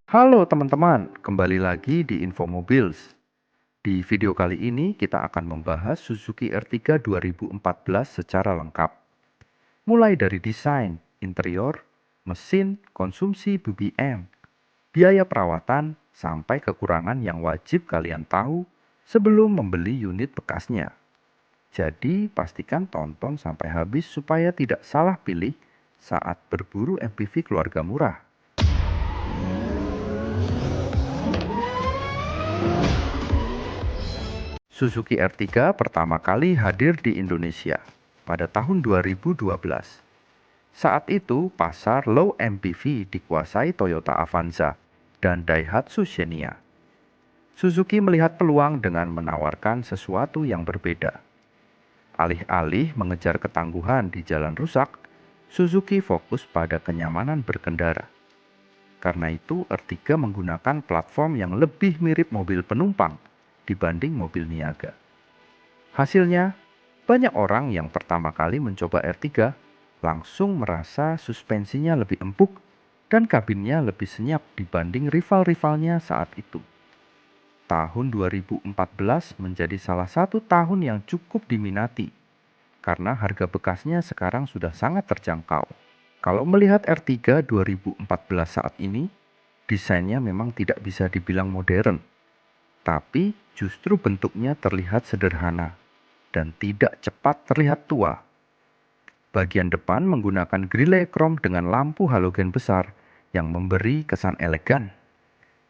Halo teman-teman, kembali lagi di Info Mobiles. Di video kali ini kita akan membahas Suzuki Ertiga 2014 secara lengkap. Mulai dari desain, interior, mesin, konsumsi BBM, biaya perawatan, sampai kekurangan yang wajib kalian tahu sebelum membeli unit bekasnya. Jadi pastikan tonton sampai habis supaya tidak salah pilih saat berburu MPV keluarga murah. Suzuki Ertiga pertama kali hadir di Indonesia pada tahun 2012. Saat itu, pasar low MPV dikuasai Toyota Avanza dan Daihatsu Xenia. Suzuki melihat peluang dengan menawarkan sesuatu yang berbeda. Alih-alih mengejar ketangguhan di jalan rusak, Suzuki fokus pada kenyamanan berkendara. Karena itu, Ertiga menggunakan platform yang lebih mirip mobil penumpang dibanding mobil niaga. Hasilnya, banyak orang yang pertama kali mencoba R3 langsung merasa suspensinya lebih empuk dan kabinnya lebih senyap dibanding rival-rivalnya saat itu. Tahun 2014 menjadi salah satu tahun yang cukup diminati karena harga bekasnya sekarang sudah sangat terjangkau. Kalau melihat R3 2014 saat ini, desainnya memang tidak bisa dibilang modern, tapi justru bentuknya terlihat sederhana dan tidak cepat terlihat tua. Bagian depan menggunakan grille krom dengan lampu halogen besar yang memberi kesan elegan.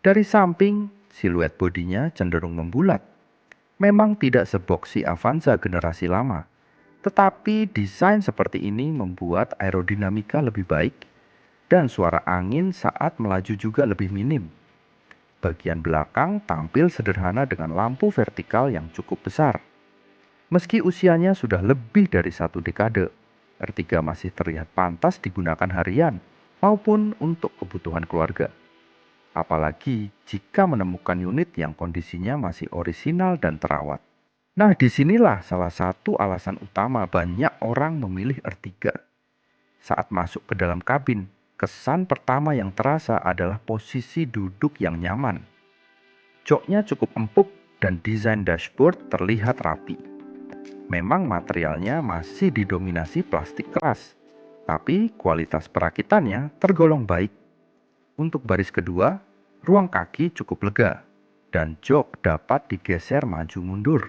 Dari samping, siluet bodinya cenderung membulat. Memang tidak seboksi Avanza generasi lama, tetapi desain seperti ini membuat aerodinamika lebih baik dan suara angin saat melaju juga lebih minim. Bagian belakang tampil sederhana dengan lampu vertikal yang cukup besar. Meski usianya sudah lebih dari satu dekade, R3 masih terlihat pantas digunakan harian maupun untuk kebutuhan keluarga. Apalagi jika menemukan unit yang kondisinya masih orisinal dan terawat. Nah, disinilah salah satu alasan utama banyak orang memilih R3. Saat masuk ke dalam kabin, kesan pertama yang terasa adalah posisi duduk yang nyaman. Joknya cukup empuk dan desain dashboard terlihat rapi. Memang materialnya masih didominasi plastik keras, tapi kualitas perakitannya tergolong baik. Untuk baris kedua, ruang kaki cukup lega, dan jok dapat digeser maju mundur.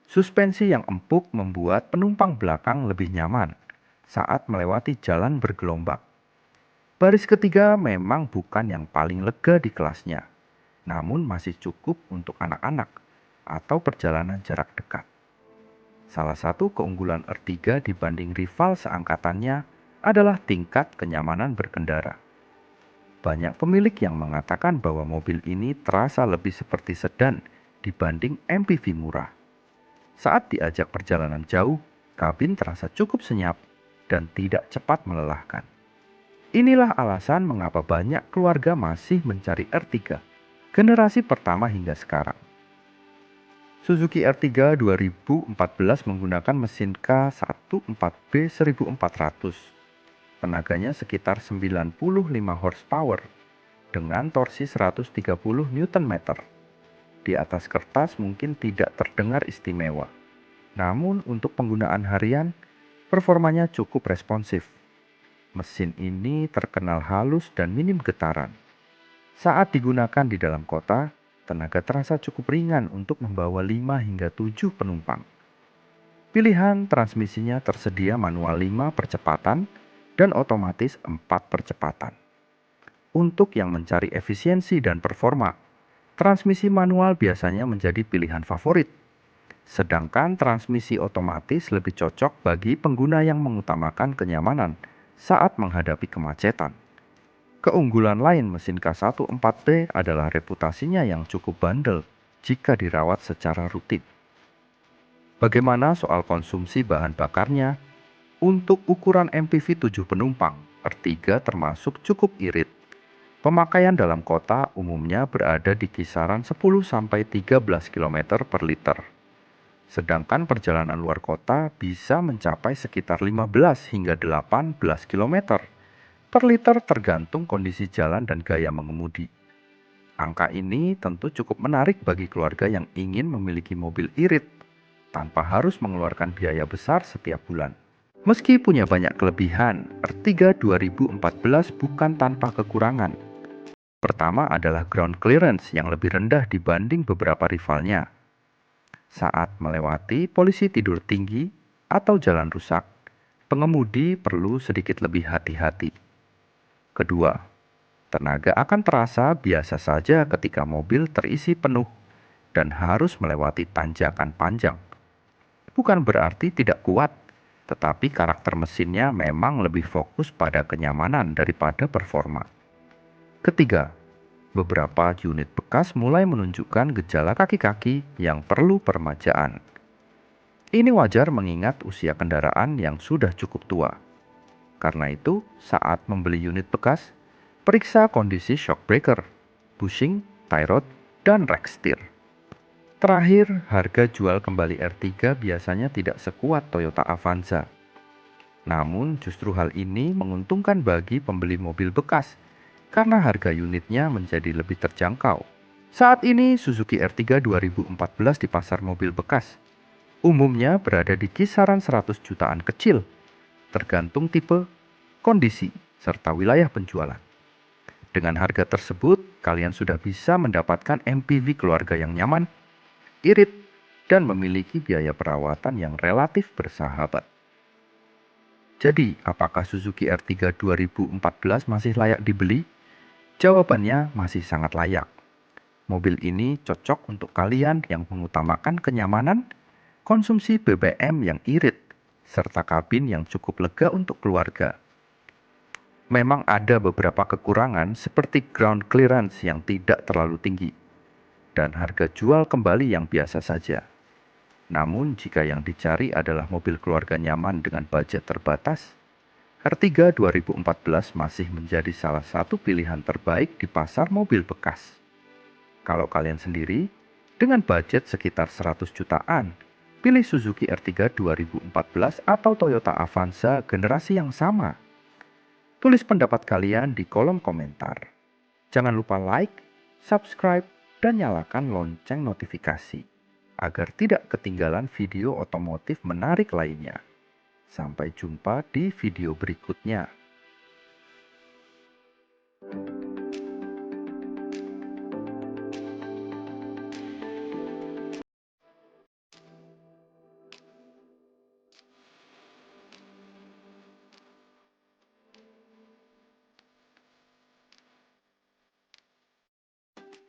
Suspensi yang empuk membuat penumpang belakang lebih nyaman saat melewati jalan bergelombang. Baris ketiga memang bukan yang paling lega di kelasnya, namun masih cukup untuk anak-anak atau perjalanan jarak dekat. Salah satu keunggulan R3 dibanding rival seangkatannya adalah tingkat kenyamanan berkendara. Banyak pemilik yang mengatakan bahwa mobil ini terasa lebih seperti sedan dibanding MPV murah. Saat diajak perjalanan jauh, kabin terasa cukup senyap dan tidak cepat melelahkan. Inilah alasan mengapa banyak keluarga masih mencari R3, generasi pertama hingga sekarang. Suzuki Ertiga 2014 menggunakan mesin K14B 1400. Tenaganya sekitar 95 horsepower dengan torsi 130 Nm. Di atas kertas mungkin tidak terdengar istimewa. Namun untuk penggunaan harian, performanya cukup responsif. Mesin ini terkenal halus dan minim getaran. Saat digunakan di dalam kota, tenaga terasa cukup ringan untuk membawa 5 hingga 7 penumpang. Pilihan transmisinya tersedia manual 5 percepatan dan otomatis 4 percepatan. Untuk yang mencari efisiensi dan performa, transmisi manual biasanya menjadi pilihan favorit. Sedangkan transmisi otomatis lebih cocok bagi pengguna yang mengutamakan kenyamanan saat menghadapi kemacetan. Keunggulan lain mesin K14B adalah reputasinya yang cukup bandel jika dirawat secara rutin. Bagaimana soal konsumsi bahan bakarnya? Untuk ukuran MPV 7 penumpang, R3 termasuk cukup irit. Pemakaian dalam kota umumnya berada di kisaran 10-13 km per liter. Sedangkan perjalanan luar kota bisa mencapai sekitar 15 hingga 18 km. per liter tergantung kondisi jalan dan gaya mengemudi. Angka ini tentu cukup menarik bagi keluarga yang ingin memiliki mobil irit tanpa harus mengeluarkan biaya besar setiap bulan. Meski punya banyak kelebihan, Ertiga 2014 bukan tanpa kekurangan. Pertama adalah ground clearance yang lebih rendah dibanding beberapa rivalnya. Saat melewati polisi tidur tinggi atau jalan rusak, pengemudi perlu sedikit lebih hati-hati. Kedua, tenaga akan terasa biasa saja ketika mobil terisi penuh dan harus melewati tanjakan panjang. Bukan berarti tidak kuat, tetapi karakter mesinnya memang lebih fokus pada kenyamanan daripada performa. Ketiga, beberapa unit bekas mulai menunjukkan gejala kaki-kaki yang perlu permajaan. Ini wajar mengingat usia kendaraan yang sudah cukup tua. Karena itu, saat membeli unit bekas, periksa kondisi shock breaker, bushing, tie rod, dan rack steer. Terakhir, harga jual kembali R3 biasanya tidak sekuat Toyota Avanza. Namun, justru hal ini menguntungkan bagi pembeli mobil bekas karena harga unitnya menjadi lebih terjangkau. Saat ini, Suzuki R3 2014 di pasar mobil bekas umumnya berada di kisaran 100 jutaan kecil, tergantung tipe, kondisi, serta wilayah penjualan. Dengan harga tersebut, kalian sudah bisa mendapatkan MPV keluarga yang nyaman, irit, dan memiliki biaya perawatan yang relatif bersahabat. Jadi, apakah Suzuki R3 2014 masih layak dibeli? Jawabannya masih sangat layak. Mobil ini cocok untuk kalian yang mengutamakan kenyamanan, konsumsi BBM yang irit, serta kabin yang cukup lega untuk keluarga. Memang ada beberapa kekurangan seperti ground clearance yang tidak terlalu tinggi dan harga jual kembali yang biasa saja. Namun jika yang dicari adalah mobil keluarga nyaman dengan budget terbatas, R3 2014 masih menjadi salah satu pilihan terbaik di pasar mobil bekas. Kalau kalian sendiri, dengan budget sekitar 100 jutaan, pilih Suzuki R3 2014 atau Toyota Avanza generasi yang sama. Tulis pendapat kalian di kolom komentar. Jangan lupa like, subscribe, dan nyalakan lonceng notifikasi agar tidak ketinggalan video otomotif menarik lainnya. Sampai jumpa di video berikutnya.